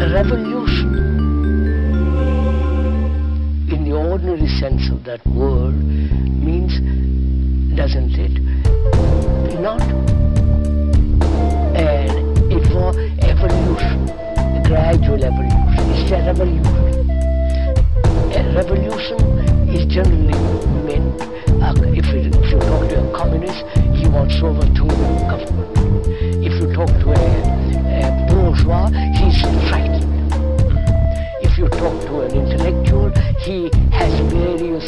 A revolution, in the ordinary sense of that word, means, doesn't it, not an evolution, a gradual evolution. It's a revolution. A revolution is generally meant, if you talk to a communist, he wants to overthrow the government. If you talk to a bourgeois, he's frightened. If you talk to an intellectual, he has various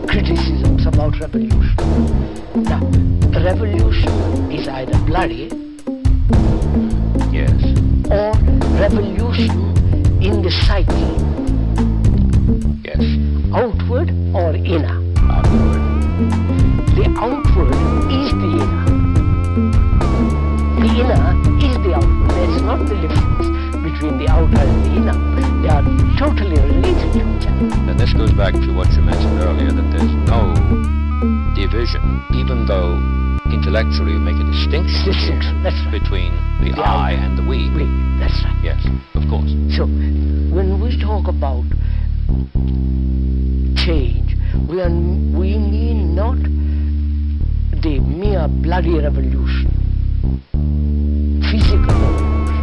criticisms about revolution. Now, a revolution is either bloody, yes, or revolution in the psyche, yes, outward or inner. outward, The outward is the inner. The inner is the outward. There is not the difference between the outer and the inner. They are totally related to each other. and this goes back to what you mentioned earlier, that there's no division, even though intellectually you make a distinction That's right. between the I and the we. That's right. Yes, of course. So, when we talk about change, we mean not the mere bloody revolution, physical revolution,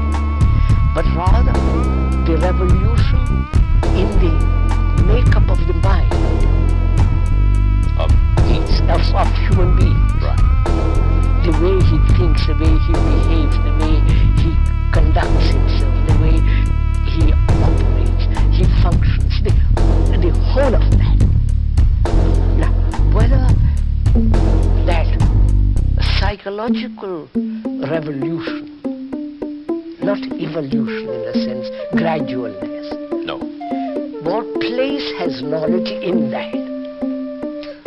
but rather the revolution in the makeup of the mind Of each. of human beings. Right. The way he thinks, the way he behaves, the way he conducts himself, the way he operates, he functions, the whole of that. Now, whether that psychological revolution, not evolution in the sense gradualness, No. what place has knowledge in that?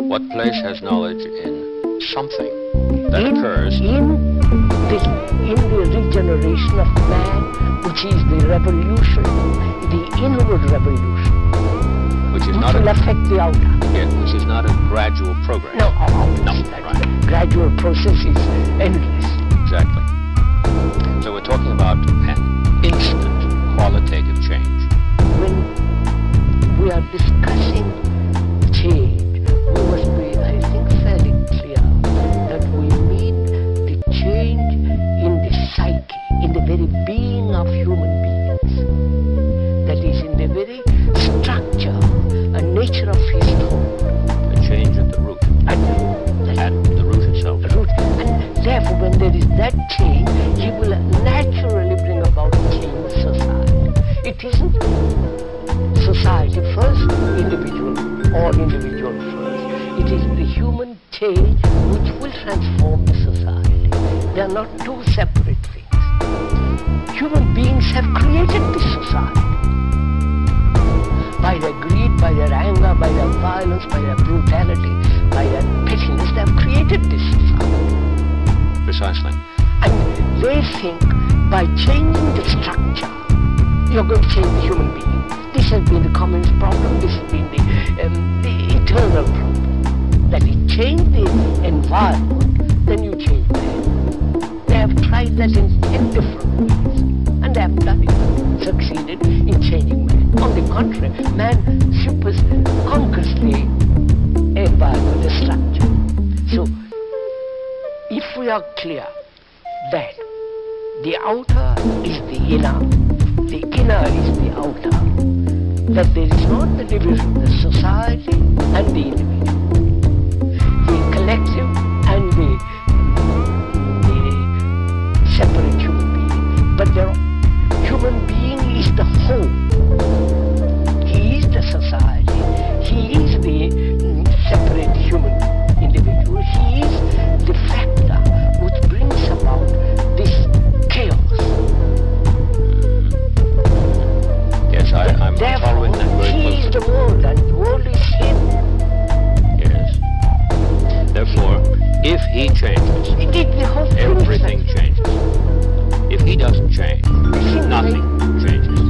What place has knowledge in something that occurs? In the regeneration of man, which is the revolution, the inward revolution, Which is which not will a, affect the outer. yeah, which is not a gradual progress. No, right. Gradual process is endless. Exactly. So we're talking about an instant qualitative change. When we are discussing change, we must be, I think, fairly clear that we mean the change in the psyche, in the very being of human beings. That is, in the very structure and nature of his thought. A change at the root. At At the root itself. the root. And therefore, when there is that change, he will naturally bring about change in society. It isn't society first, individual, or individual first. It is the human change which will transform the society. They are not two separate things. Human beings have created this society. By their greed, by their anger, by their violence, by their brutality, by their pettiness, they have created this society. Precisely. And they think by changing the structure, you're going to change the human being. This has been the communist problem, this has been the eternal problem. That you change the environment, then you change man. They have tried that in 10 different ways, and they have done it, succeeded in changing man. On the contrary, man conquers the environment, the structure. So, if we are clear that the outer is the inner is the outer, that there is not the division, the society and the individual, the collective and the separate human being, but human being is the whole. He is the society, he is the separate human individual, he is the factor which brings about this chaos. Yes, I'm following that very He closely. is the world and the world is him. Yes. Therefore, if he changes, He did the whole thing. everything changes. If he doesn't change, nothing changes.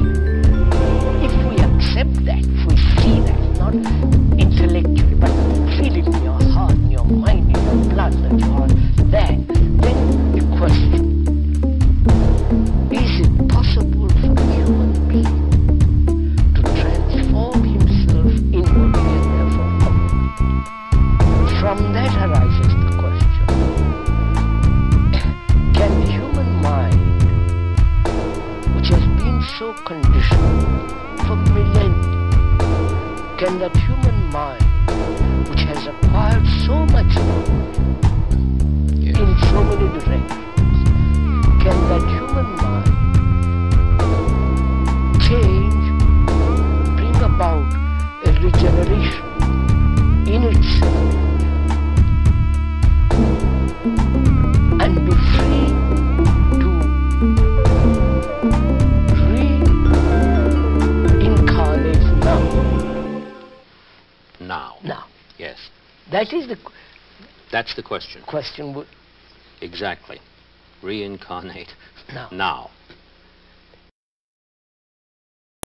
If we accept that, if we see that, not intellectually, but feel it in your heart, in your mind, in your blood, that you are that, then the question can that human mind, which has acquired so much knowledge in so many directions, can that human mind change, bring about a regeneration in itself, and be free to reincarnate now? Now. Yes. That is the That's the question. question. Exactly. Reincarnate Now. now.